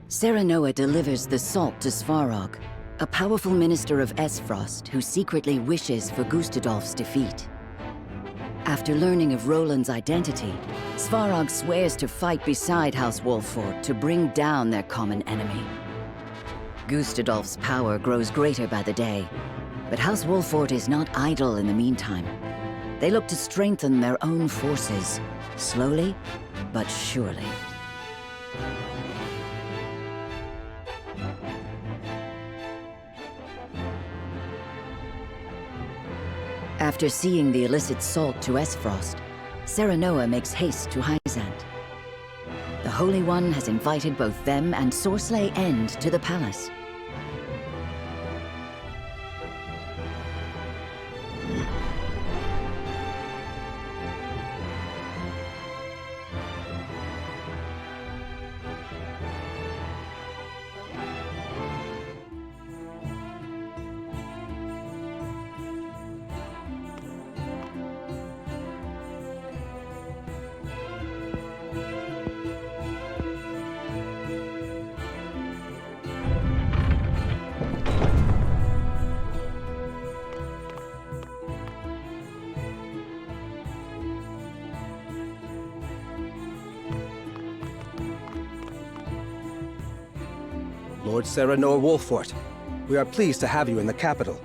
Serenoa delivers the salt to Svarog, a powerful minister of Esfrost who secretly wishes for Gustadolf's defeat. After learning of Roland's identity, Svarog swears to fight beside House Wolffort to bring down their common enemy. Gustadolf's power grows greater by the day, but House Wolffort is not idle in the meantime. They look to strengthen their own forces, slowly but surely. After seeing the illicit salt to Esfrost, Serenoa makes haste to Heisent. The Holy One has invited both them and Sorsley End to the palace. Lord Serenoa Wolffort, we are pleased to have you in the capital.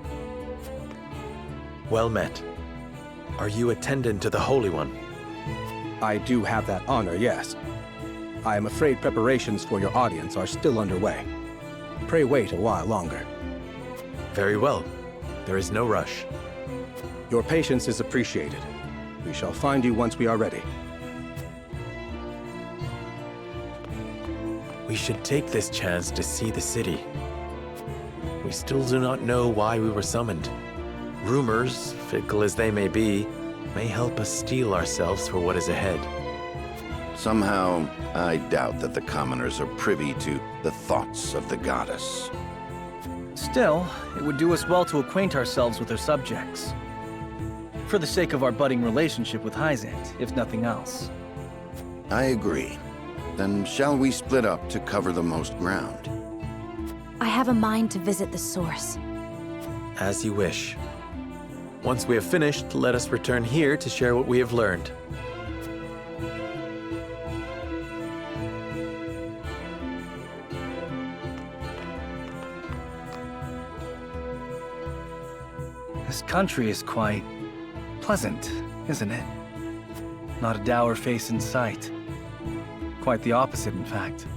Well met. Are you attendant to the Holy One? I do have that honor, yes. I am afraid preparations for your audience are still underway. Pray wait a while longer. Very well. There is no rush. Your patience is appreciated. We shall find you once we are ready. We should take this chance to see the city. We still do not know why we were summoned. Rumors, fickle as they may be, may help us steel ourselves for what is ahead. Somehow, I doubt that the commoners are privy to the thoughts of the goddess. Still, it would do us well to acquaint ourselves with her subjects. For the sake of our budding relationship with Heisent, if nothing else. I agree. Then shall we split up to cover the most ground? I have a mind to visit the source. As you wish. Once we have finished, let us return here to share what we have learned. This country is quite pleasant, isn't it? Not a dour face in sight. Quite the opposite, in fact.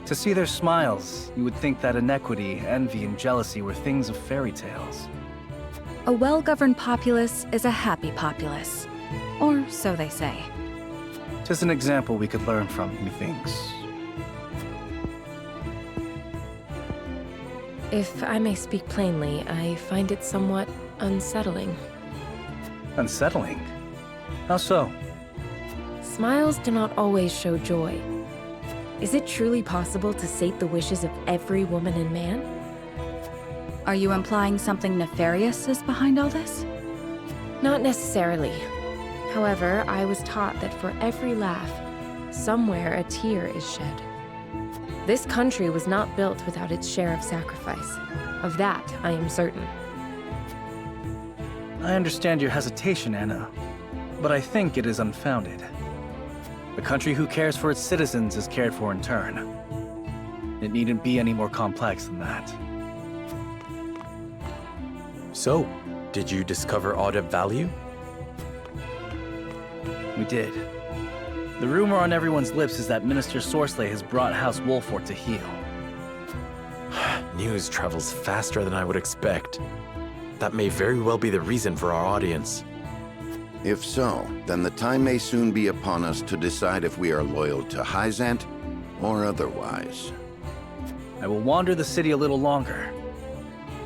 To see their smiles, you would think that inequity, envy, and jealousy were things of fairy tales. A well-governed populace is a happy populace. Or so they say. 'Tis an example we could learn from, methinks. If I may speak plainly, I find it somewhat unsettling. Unsettling? How so? Smiles do not always show joy. Is it truly possible to sate the wishes of every woman and man? Are you implying something nefarious is behind all this? Not necessarily. However, I was taught that for every laugh, somewhere a tear is shed. This country was not built without its share of sacrifice. Of that, I am certain. I understand your hesitation, Anna, but I think it is unfounded. A country who cares for its citizens is cared for in turn. It needn't be any more complex than that. So, did you discover aught of value? We did. The rumor on everyone's lips is that Minister Sorsley has brought House Wolffort to heel. News travels faster than I would expect. That may very well be the reason for our audience. If so, then the time may soon be upon us to decide if we are loyal to Heisent or otherwise. I will wander the city a little longer.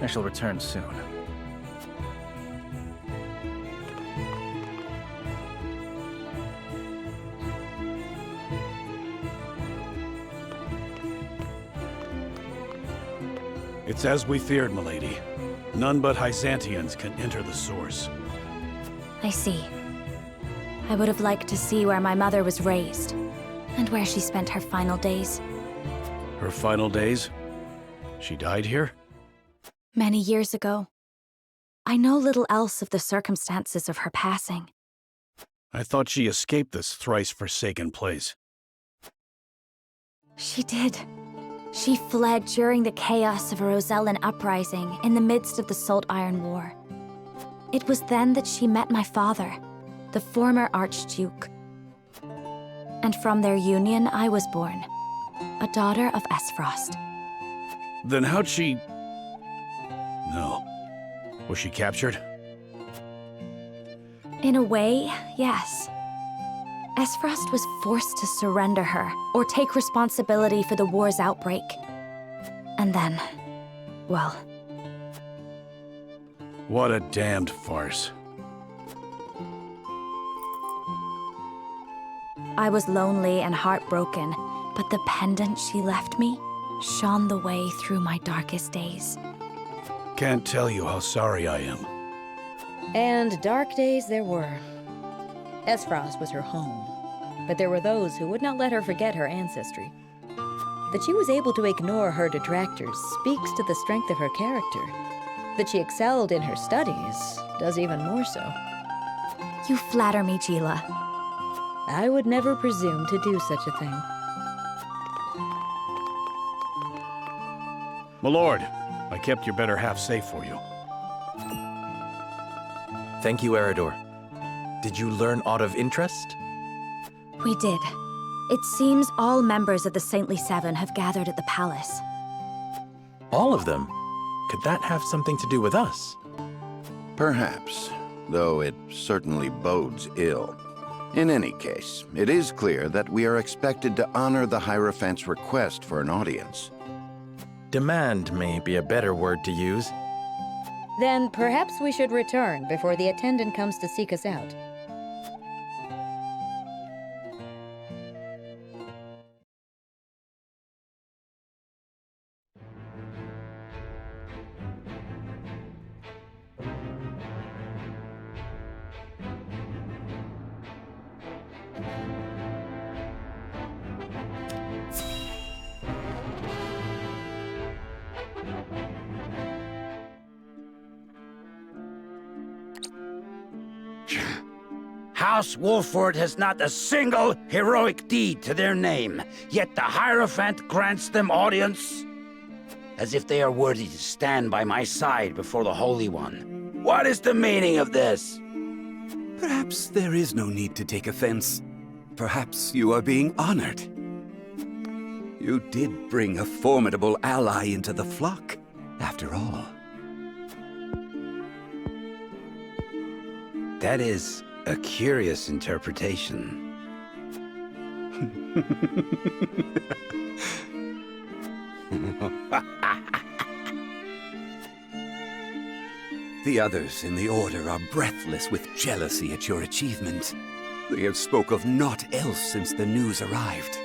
I shall return soon. It's as we feared, milady. None but Heisentians can enter the source. I see. I would have liked to see where my mother was raised, and where she spent her final days. Her final days? She died here? Many years ago. I know little else of the circumstances of her passing. I thought she escaped this thrice-forsaken place. She did. She fled during the chaos of a Rosellan uprising in the midst of the Salt Iron War. It was then that she met my father, the former Archduke. And from their union, I was born, a daughter of Esfrost. Then how'd she... No. Was she captured? In a way, yes. Esfrost was forced to surrender her, or take responsibility for the war's outbreak. And then, well... What a damned farce. I was lonely and heartbroken, but the pendant she left me shone the way through my darkest days. Can't tell you how sorry I am. And dark days there were. Esfrost was her home, but there were those who would not let her forget her ancestry. That she was able to ignore her detractors speaks to the strength of her character. That she excelled in her studies does even more so. You flatter me, Gila. I would never presume to do such a thing. My lord, I kept your better half safe for you. Thank you, Eridor. Did you learn aught of interest? We did. It seems all members of the Saintly Seven have gathered at the palace. All of them? Could that have something to do with us? Perhaps, though it certainly bodes ill. In any case, it is clear that we are expected to honor the Hierophant's request for an audience. Demand may be a better word to use. Then perhaps we should return before the attendant comes to seek us out. House Wolford has not a single heroic deed to their name, yet the Hierophant grants them audience? As if they are worthy to stand by my side before the Holy One. What is the meaning of this? Perhaps there is no need to take offense. Perhaps you are being honored. You did bring a formidable ally into the flock, after all. That is a curious interpretation. The others in the Order are breathless with jealousy at your achievement. They have spoke of naught else since the news arrived.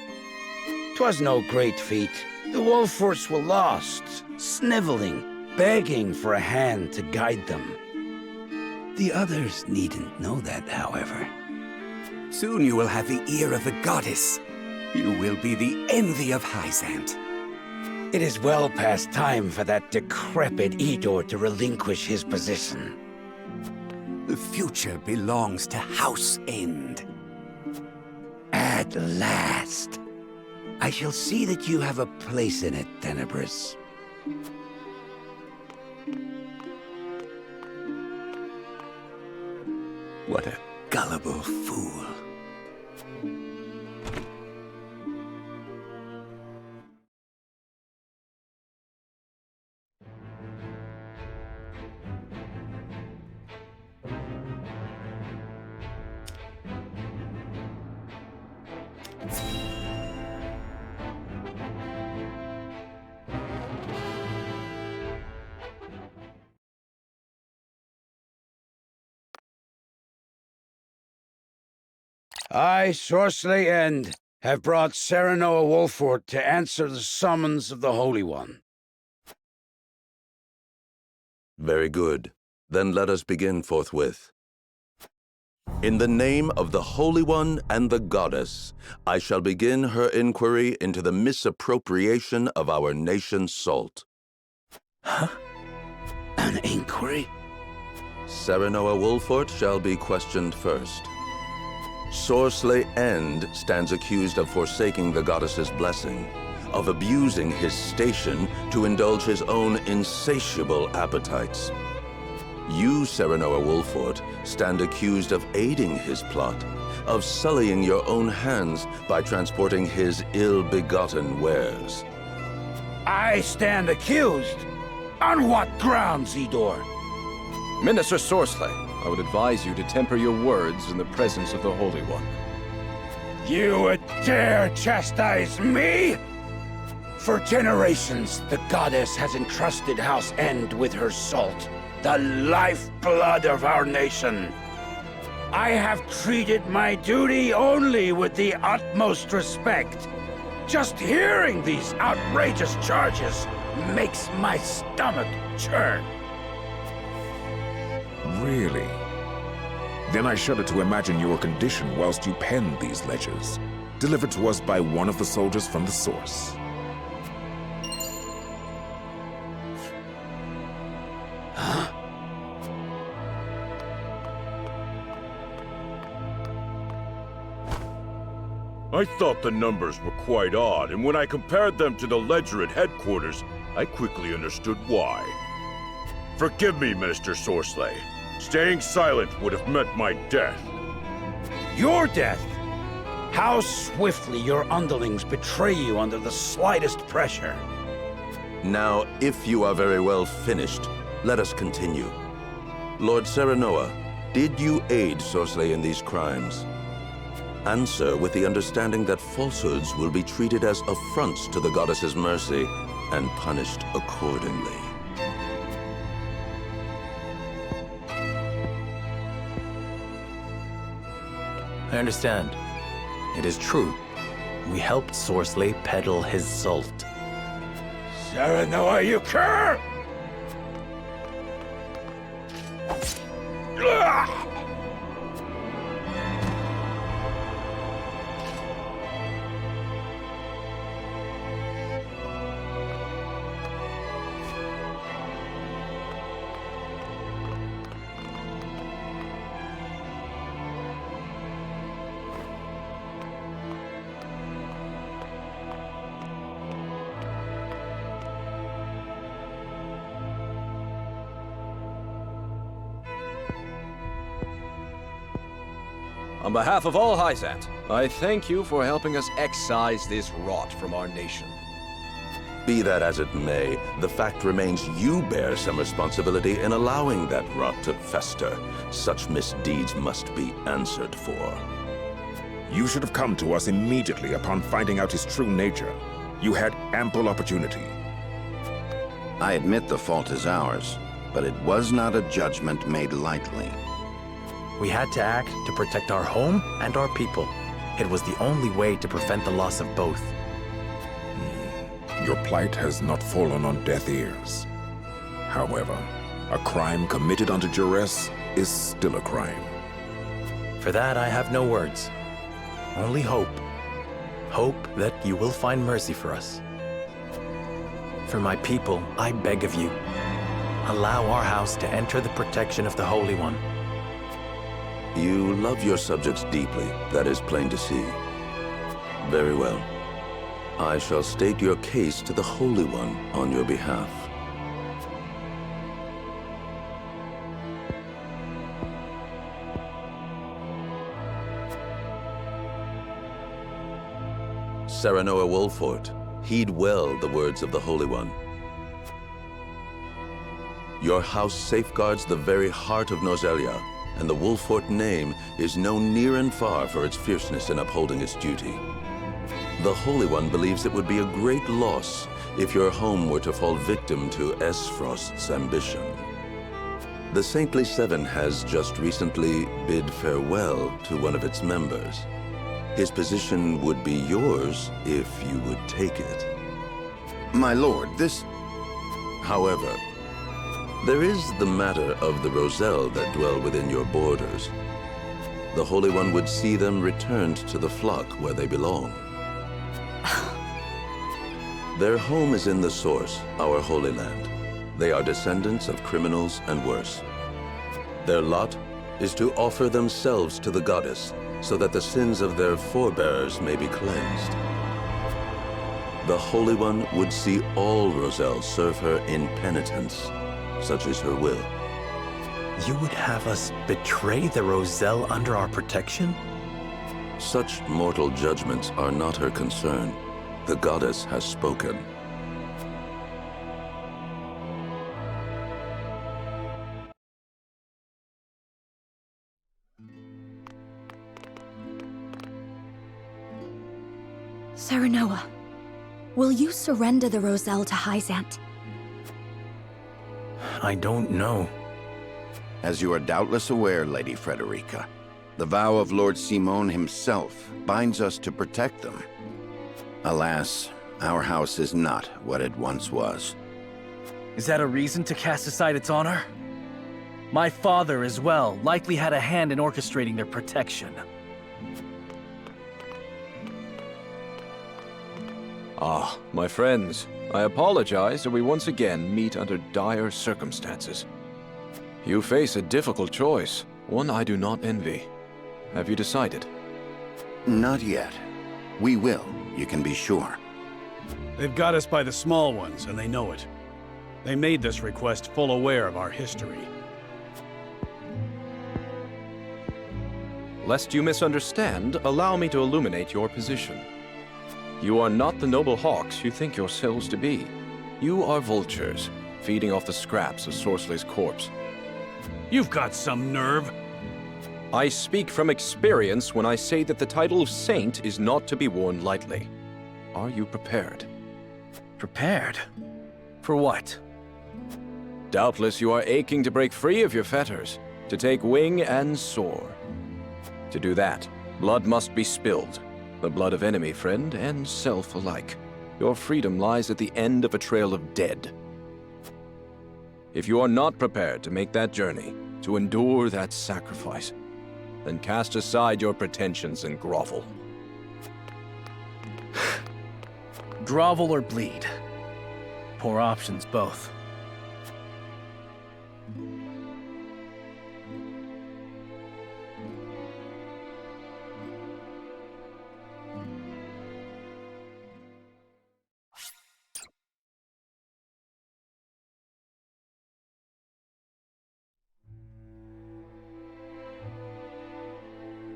'Twas no great feat. The Wolfords were lost, sniveling, begging for a hand to guide them. The others needn't know that, however. Soon you will have the ear of the goddess. You will be the envy of Heisent. It is well past time for that decrepit Edor to relinquish his position. The future belongs to House End. At last. I shall see that you have a place in it, Tenebris. What a gullible fool. I, Sorceley End, have brought Serenoa Wolford to answer the summons of the Holy One. Very good. Then let us begin forthwith. In the name of the Holy One and the Goddess, I shall begin her inquiry into the misappropriation of our nation's salt. Huh? An inquiry? Serenoa Wolfort shall be questioned first. Sorsley End stands accused of forsaking the goddess's blessing, of abusing his station to indulge his own insatiable appetites. You, Serenoa Wolfort, stand accused of aiding his plot, of sullying your own hands by transporting his ill-begotten wares. I stand accused? On what grounds, Idor? Minister Sorsley, I would advise you to temper your words in the presence of the Holy One. You would dare chastise me? For generations, the goddess has entrusted House End with her salt, the lifeblood of our nation. I have treated my duty only with the utmost respect. Just hearing these outrageous charges makes my stomach churn. Really? Then I shudder to imagine your condition whilst you penned these ledgers, delivered to us by one of the soldiers from the source. Huh? I thought the numbers were quite odd, and when I compared them to the ledger at headquarters, I quickly understood why. Forgive me, Minister Sorsley. Staying silent would have meant my death. Your death? How swiftly your underlings betray you under the slightest pressure. Now, if you are very well finished, let us continue. Lord Serenoa, did you aid Sorsley in these crimes? Answer with the understanding that falsehoods will be treated as affronts to the goddess's mercy and punished accordingly. I understand. It is true. We helped Sorsley peddle his salt. Serenoa, you cur! On behalf of all Heisent, I thank you for helping us excise this rot from our nation. Be that as it may, the fact remains you bear some responsibility in allowing that rot to fester. Such misdeeds must be answered for. You should have come to us immediately upon finding out his true nature. You had ample opportunity. I admit the fault is ours, but it was not a judgment made lightly. We had to act to protect our home and our people. It was the only way to prevent the loss of both. Your plight has not fallen on deaf ears. However, a crime committed under duress is still a crime. For that, I have no words. Only hope. Hope that you will find mercy for us. For my people, I beg of you, allow our house to enter the protection of the Holy One. You love your subjects deeply, that is plain to see. Very well. I shall state your case to the Holy One on your behalf. Serenoa Wolfort, heed well the words of the Holy One. Your house safeguards the very heart of Nozelia, and the Wolfort name is known near and far for its fierceness in upholding its duty. The Holy One believes it would be a great loss if your home were to fall victim to Esfrost's ambition. The Saintly Seven has just recently bid farewell to one of its members. His position would be yours if you would take it. My lord, this... However, there is the matter of the Roselle that dwell within your borders. the Holy One would see them returned to the flock where they belong. Their home is in the Source, our Holy Land. They are descendants of criminals and worse. Their lot is to offer themselves to the goddess so that the sins of their forebears may be cleansed. The Holy One would see all Roselle serve her in penitence. Such is her will. You would have us betray the Roselle under our protection? Such mortal judgments are not her concern. The goddess has spoken. Serenoa, will you surrender the Roselle to Heisent? I don't know. As you are doubtless aware, Lady Frederica, the vow of Lord Simon himself binds us to protect them. Alas, our house is not what it once was. Is that a reason to cast aside its honor? My father, as well, likely had a hand in orchestrating their protection. Ah, my friends, I apologize that we once again meet under dire circumstances. You face a difficult choice, one I do not envy. Have you decided? Not yet. We will, you can be sure. They've got us by the small ones, and they know it. They made this request full aware of our history. Lest you misunderstand, allow me to illuminate your position. You are not the noble hawks you think yourselves to be. You are vultures, feeding off the scraps of Sorceley's corpse. You've got some nerve. I speak from experience when I say that the title of Saint is not to be worn lightly. Are you prepared? Prepared? For what? Doubtless you are aching to break free of your fetters, to take wing and soar. To do that, blood must be spilled. The blood of enemy, friend, and self alike. Your freedom lies at the end of a trail of dead. If you are not prepared to make that journey, to endure that sacrifice, then cast aside your pretensions and grovel. Grovel or bleed? Poor options, both.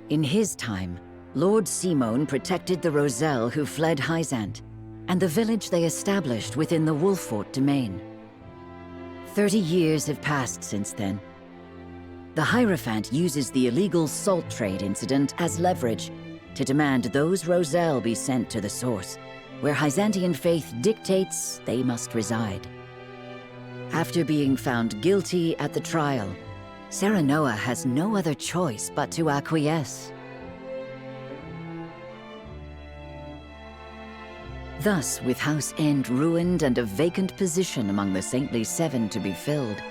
In his time, Lord Simon protected the Roselle who fled Heisent, and the village they established within the Wolffort domain. 30 years have passed since then. The Hierophant uses the illegal salt trade incident as leverage to demand those Roselle be sent to the source, where Heisentian faith dictates they must reside. After being found guilty at the trial, Serenoa has no other choice but to acquiesce. Thus, with House End ruined and a vacant position among the Saintly Seven to be filled,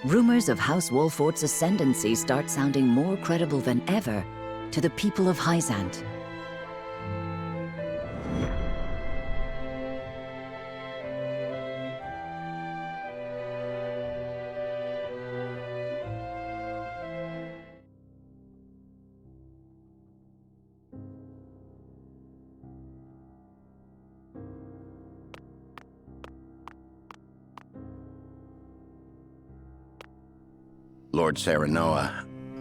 rumors of House Wolffort's ascendancy start sounding more credible than ever to the people of Heisent. Lord Serenoa,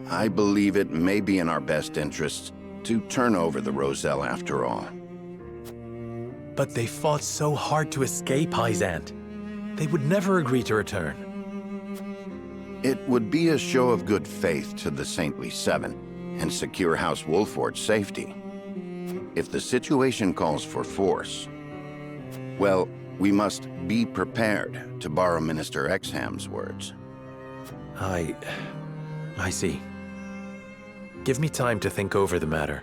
I believe it may be in our best interests to turn over the Roselle after all. But they fought so hard to escape Heisent. They would never agree to return. It would be a show of good faith to the Saintly Seven and secure House Wolffort's safety. If the situation calls for force, well, we must be prepared, to borrow Minister Exham's words. I see. Give me time to think over the matter.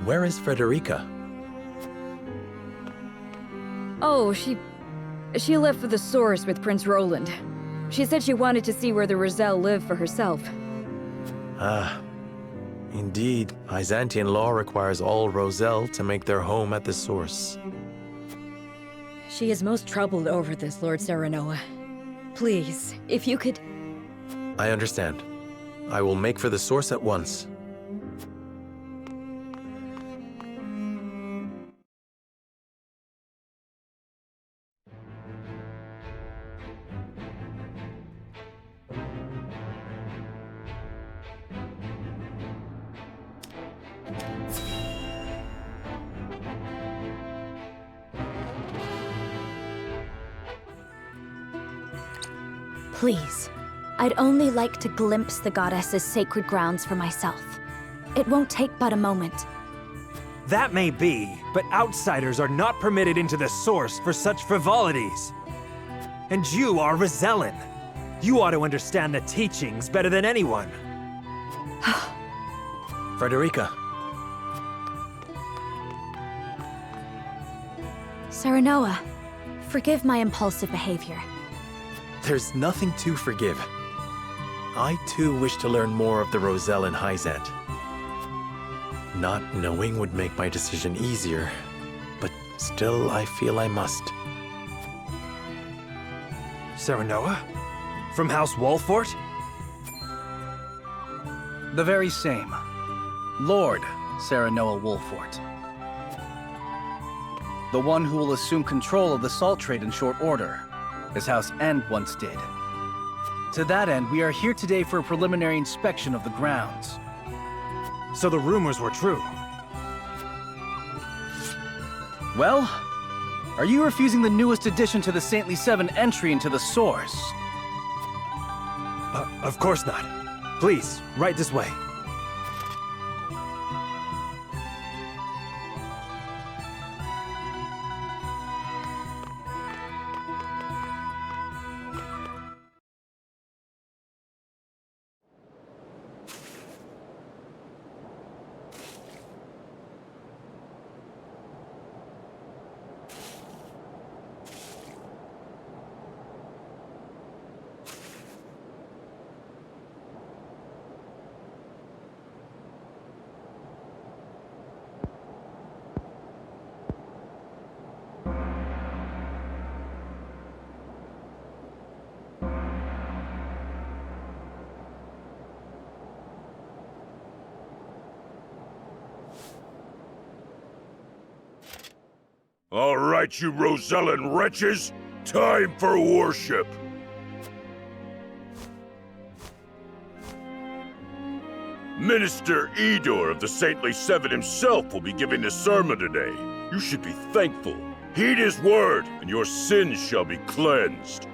Where is Frederica? Oh, she She left for the source with Prince Roland. She said she wanted to see where the Roselle live for herself. Ah, indeed. Heisentian law requires all Roselle to make their home at the source. She is most troubled over this, Lord Serenoa. Please, if you could... I understand. I will make for the source at once. Please, I'd only like to glimpse the goddess's sacred grounds for myself. It won't take but a moment. That may be, but outsiders are not permitted into the source for such frivolities. And you are Rosellan. You ought to understand the teachings better than anyone. Frederica. Serenoa, forgive my impulsive behavior. There's nothing to forgive. I too wish to learn more of the Roselle and Heisent. Not knowing would make my decision easier, but still I feel I must. Serenoa? From House Wolfort? The very same. Lord Serenoa Wolfort. The one who will assume control of the salt trade in short order, as House End once did. To that end, we are here today for a preliminary inspection of the grounds. So the rumors were true. Well, are you refusing the newest addition to the Saintly Seven entry into the source? Of course not. Please, right this way. All right, you Rosellan wretches! Time for worship! Minister Edor of the Saintly Seven himself will be giving the sermon today. You should be thankful. Heed his word, and your sins shall be cleansed.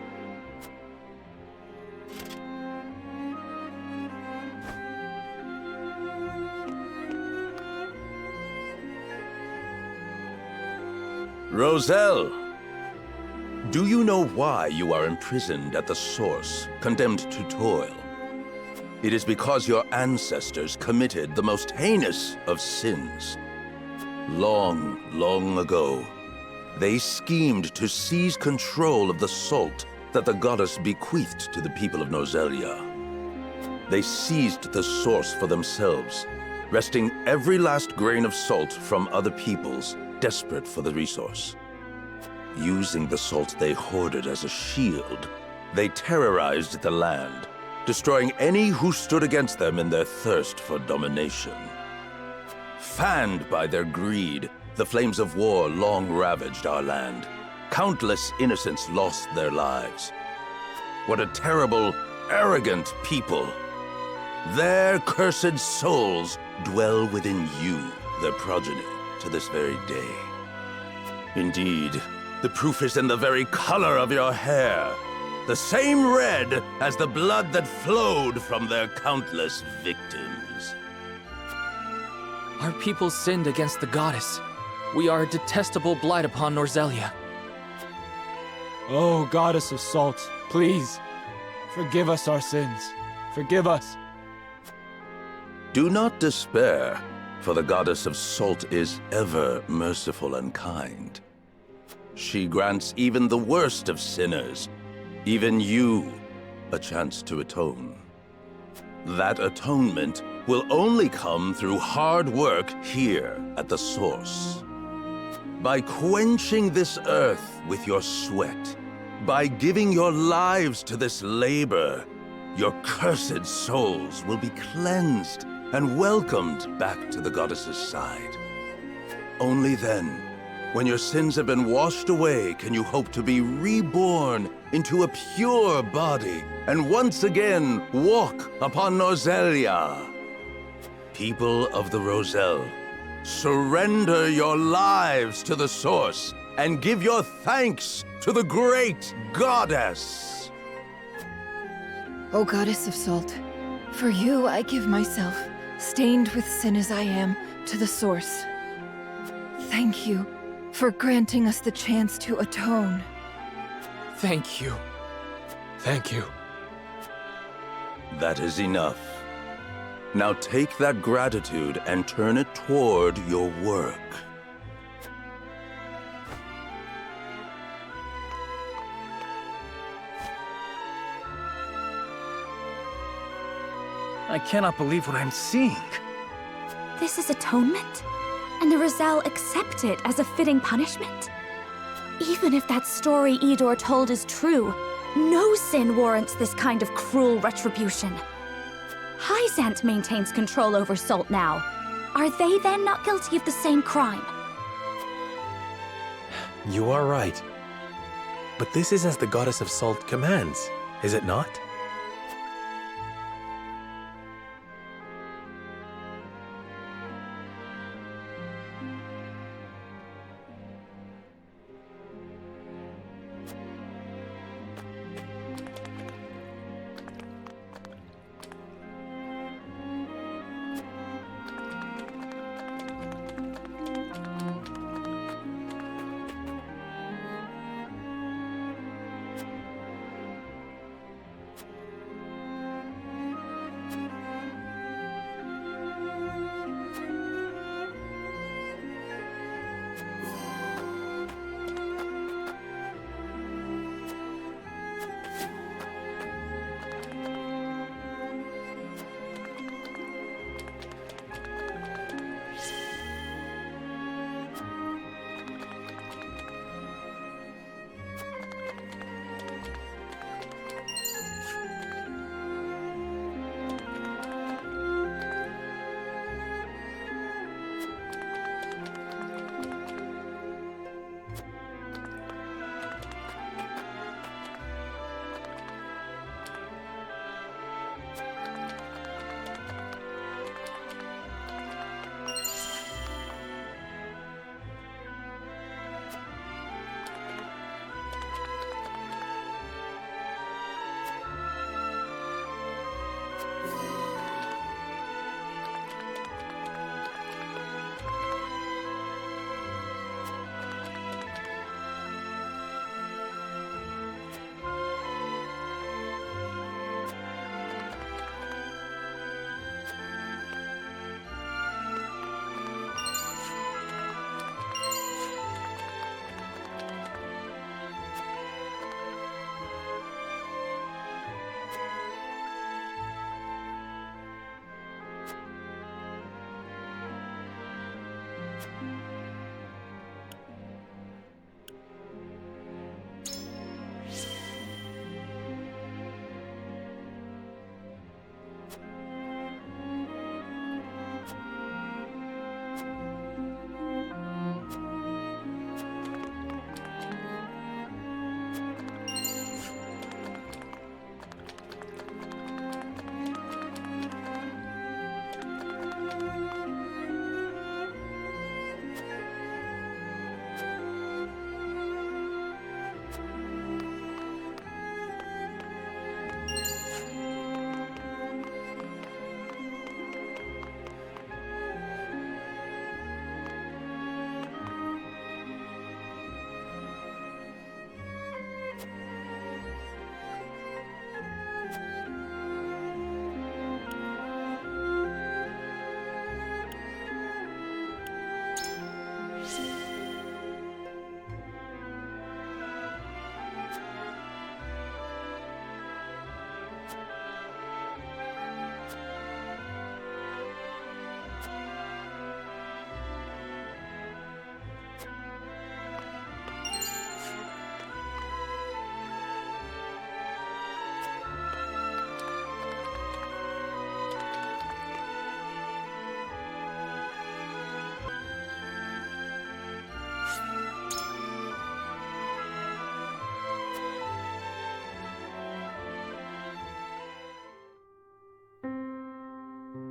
Roselle, do you know why you are imprisoned at the source, condemned to toil? It is because your ancestors committed the most heinous of sins. Long, long ago, they schemed to seize control of the salt that the goddess bequeathed to the people of Nozelia. They seized the source for themselves, wresting every last grain of salt from other peoples, desperate for the resource. Using the salt they hoarded as a shield, they terrorized the land, destroying any who stood against them in their thirst for domination. Fanned by their greed, the flames of war long ravaged our land. Countless innocents lost their lives. What a terrible, arrogant people! Their cursed souls dwell within you, their progeny, to this very day. Indeed, the proof is in the very color of your hair. The same red as the blood that flowed from their countless victims. Our people sinned against the goddess. We are a detestable blight upon Norzelia. Oh, goddess of salt, please, forgive us our sins. Forgive us. Do not despair, for the goddess of salt is ever merciful and kind. She grants even the worst of sinners, even you, a chance to atone. That atonement will only come through hard work here at the source. By quenching this earth with your sweat, by giving your lives to this labor, your cursed souls will be cleansed and welcomed back to the goddess's side. Only then, when your sins have been washed away, can you hope to be reborn into a pure body and once again walk upon Norzelia. People of the Roselle, surrender your lives to the source and give your thanks to the great goddess. O goddess of salt, for you I give myself, stained with sin as I am, to the source. Thank you for granting us the chance to atone. Thank you. Thank you. That is enough. Now take that gratitude and turn it toward your work. I cannot believe what I'm seeing. This is atonement? And the Roselle accept it as a fitting punishment? Even if that story Idor told is true, no sin warrants this kind of cruel retribution. Heisent maintains control over Salt now. Are they then not guilty of the same crime? You are right. But this is as the goddess of salt commands, is it not?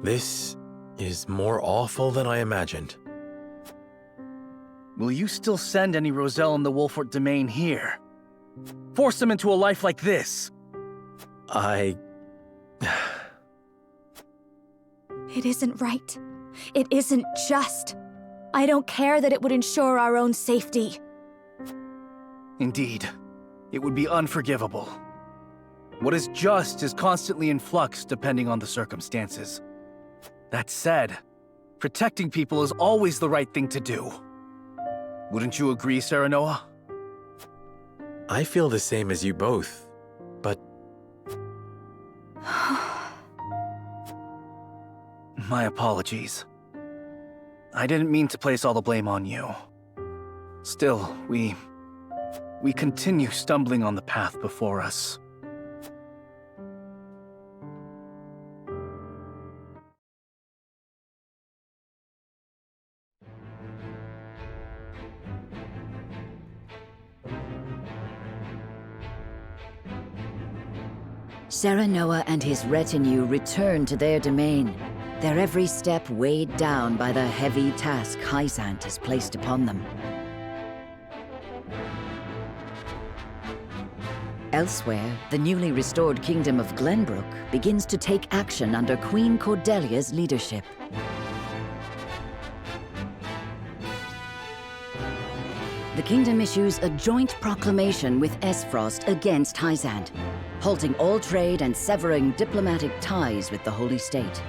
This is more awful than I imagined. Will you still send any Roselle in the Wolfort domain here? Force them into a life like this? It isn't right. It isn't just. I don't care that it would ensure our own safety. Indeed, it would be unforgivable. What is just is constantly in flux depending on the circumstances. That said, protecting people is always the right thing to do. Wouldn't you agree, Serenoa? I feel the same as you both, but... My apologies. I didn't mean to place all the blame on you. Still, we continue stumbling on the path before us. Serenoa and his retinue return to their domain, their every step weighed down by the heavy task Heisent has placed upon them. Elsewhere, the newly restored kingdom of Glenbrook begins to take action under Queen Cordelia's leadership. The kingdom issues a joint proclamation with Esfrost against Heisent, halting all trade and severing diplomatic ties with the Holy State.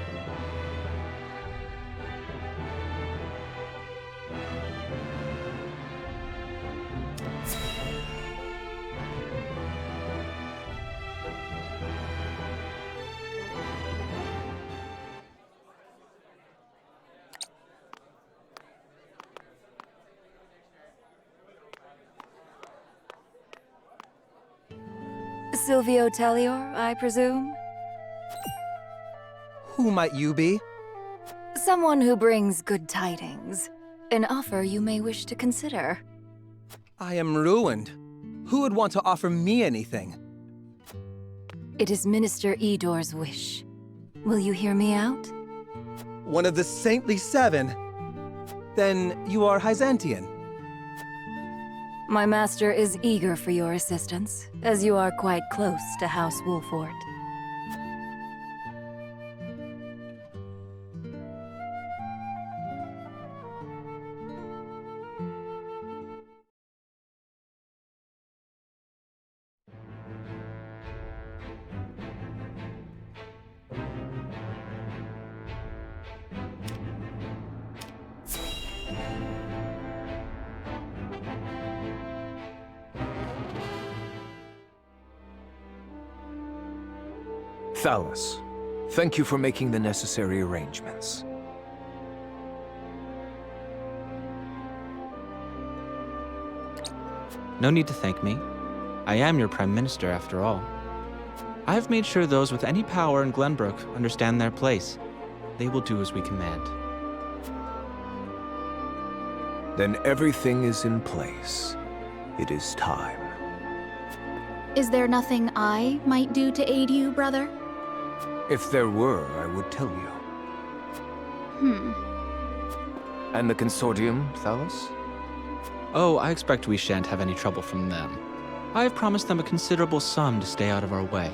Silvio Tellior, I presume? Who might you be? Someone who brings good tidings. An offer you may wish to consider. I am ruined. Who would want to offer me anything? It is Minister Edor's wish. Will you hear me out? One of the Saintly Seven? Then you are Heisentian. My master is eager for your assistance, as you are quite close to House Wolfort. Thalus, thank you for making the necessary arrangements. No need to thank me. I am your Prime Minister, after all. I have made sure those with any power in Glenbrook understand their place. They will do as we command. Then everything is in place. It is time. Is there nothing I might do to aid you, brother? If there were, I would tell you. And the consortium, Thalus? Oh, I expect we shan't have any trouble from them. I have promised them a considerable sum to stay out of our way.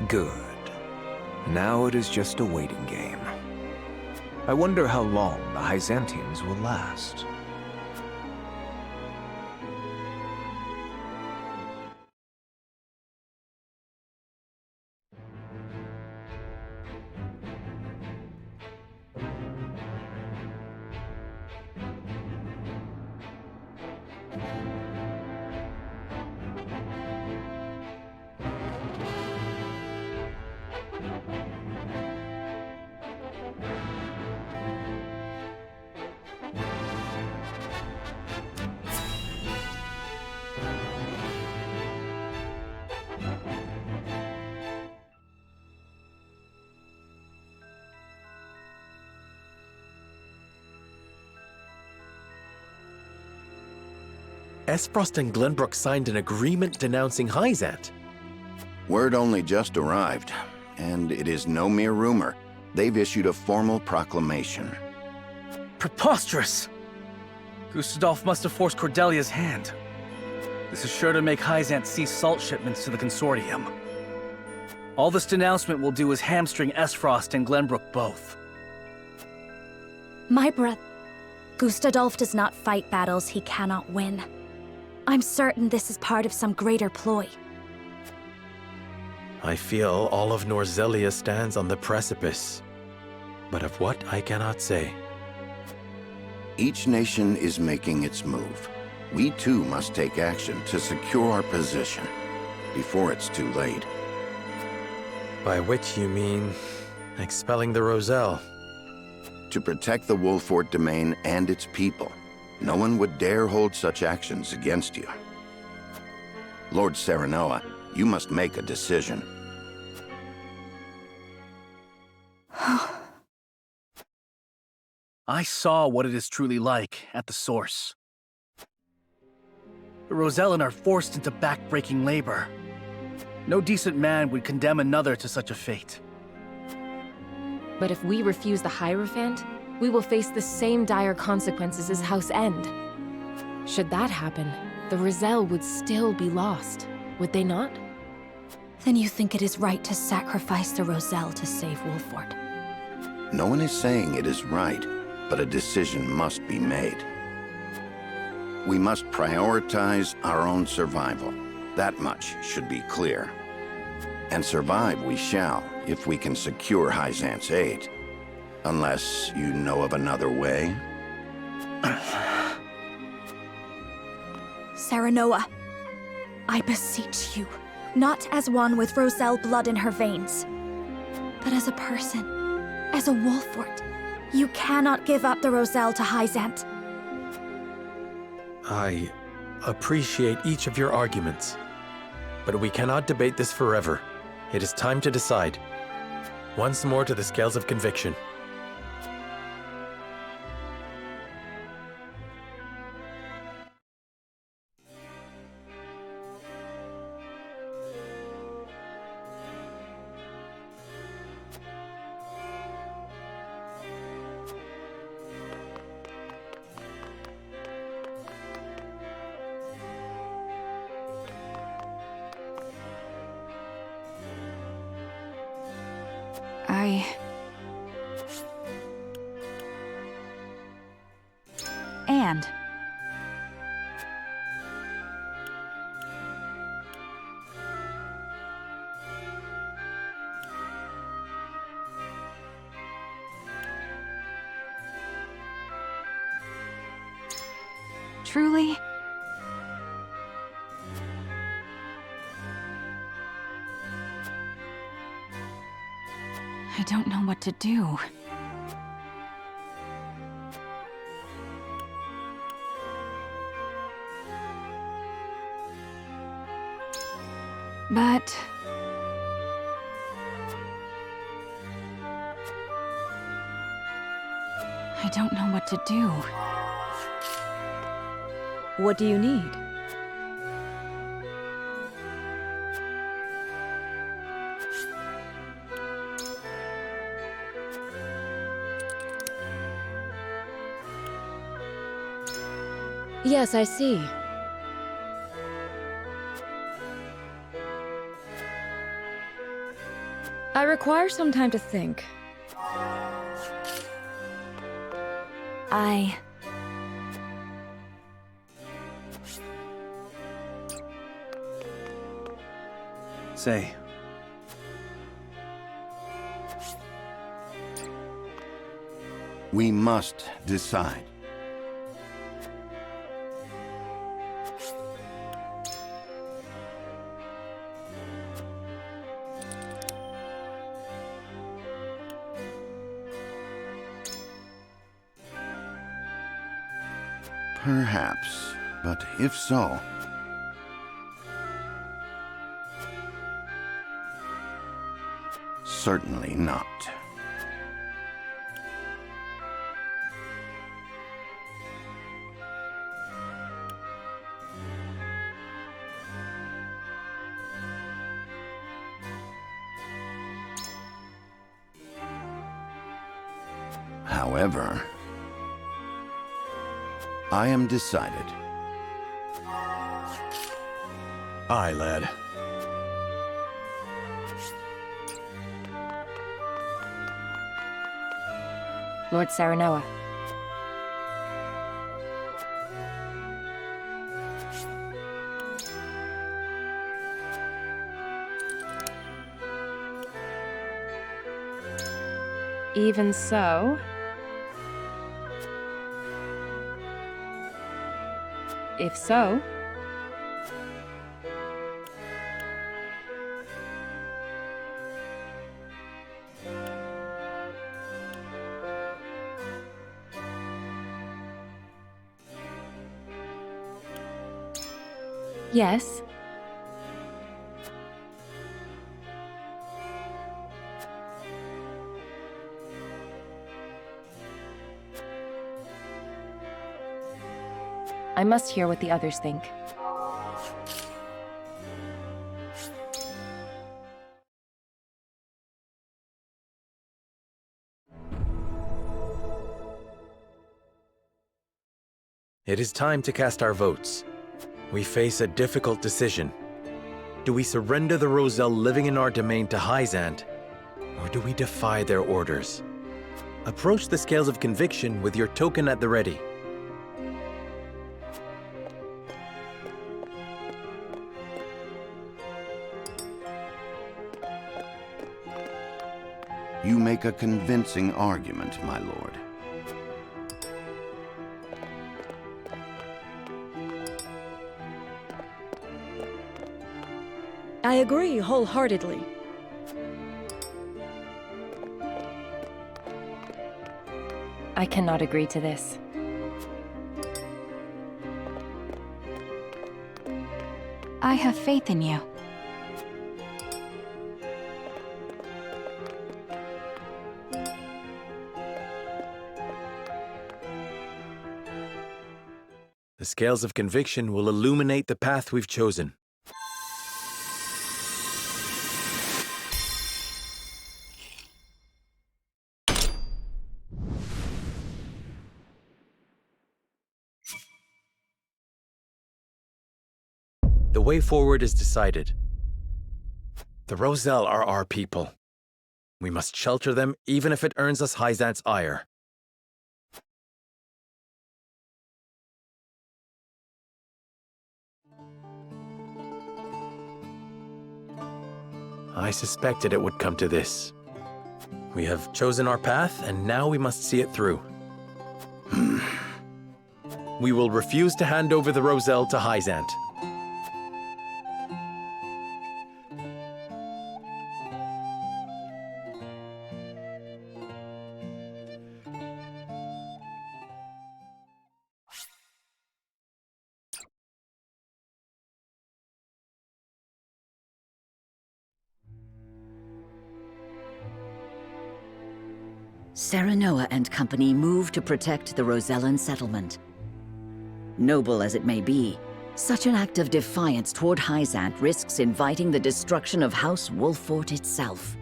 Good. Now it is just a waiting game. I wonder how long the Heisentians will last. Esfrost and Glenbrook signed an agreement denouncing Heisent. Word only just arrived. and it is no mere rumor. They've issued a formal proclamation. Preposterous! Gustadolf must have forced Cordelia's hand. This is sure to make Heisent cease salt shipments to the consortium. All this denouncement will do is hamstring Esfrost and Glenbrook both. My brother, Gustadolf does not fight battles he cannot win. I'm certain this is part of some greater ploy. I feel all of Norzelia stands on the precipice, but of what I cannot say. Each nation is making its move. We too must take action to secure our position before it's too late. By which you mean expelling the Roselle? To protect the Wolfort domain and its people, no one would dare hold such actions against you. Lord Serenoa, you must make a decision. I saw what it is truly like at the source. The Rosellan are forced into back-breaking labor. No decent man would condemn another to such a fate. But if we refuse the Hierophant, we will face the same dire consequences as House End. Should that happen, the Roselle would still be lost, would they not? Then you think it is right to sacrifice the Roselle to save Wolfort? No one is saying it is right, but a decision must be made. We must prioritize our own survival. That much should be clear. And survive we shall, if we can secure Heisant's aid. Unless you know of another way? Serenoa, I beseech you, not as one with Roselle blood in her veins, but as a person, as a Wolfort. You cannot give up the Roselle to Heisent. I appreciate each of your arguments, but we cannot debate this forever. It is time to decide. Once more to the scales of conviction. And truly, I don't know what to do. But I don't know what to do. What do you need? Yes, I see. I require some time to think. Say. We must decide. Perhaps, but if so... Certainly not. However, I am decided. Aye, lad. Lord Saranoa. Even so... If so... Yes. I must hear what the others think. It is time to cast our votes. We face a difficult decision. Do we surrender the Roselle living in our domain to Heisent, or do we defy their orders? Approach the scales of conviction with your token at the ready. You make a convincing argument, my lord. I agree wholeheartedly. I cannot agree to this. I have faith in you. The scales of conviction will illuminate the path we've chosen. The way forward is decided. The Roselle are our people. We must shelter them even if it earns us Heisent's ire. I suspected it would come to this. We have chosen our path, and now we must see it through. We will refuse to hand over the Roselle to Heisent. Saranoa and company move to protect the Rosellan settlement. Noble as it may be, such an act of defiance toward Heisent risks inviting the destruction of House Wolffort itself.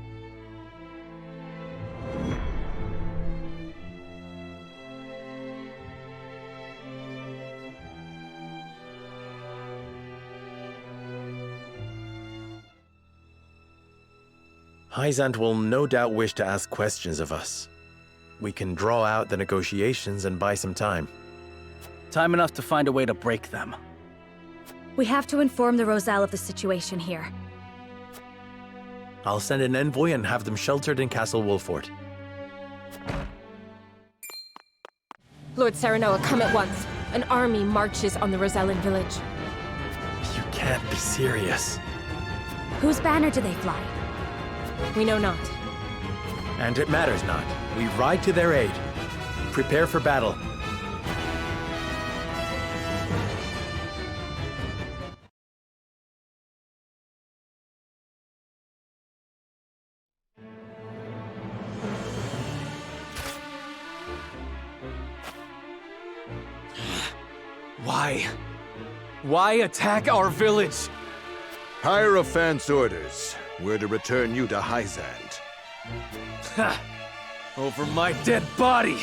Heisent will no doubt wish to ask questions of us. We can draw out the negotiations and buy some time. Time enough to find a way to break them. We have to inform the Roselle of the situation here. I'll send an envoy and have them sheltered in Castle Wolffort. Lord Saranoa, come at once. An army marches on the Rosellan village. You can't be serious. Whose banner do they fly? We know not. And it matters not. We ride to their aid. Prepare for battle. Why? Why attack our village? Hierophant's orders were to return you to Heisent. Ha! Over my dead body!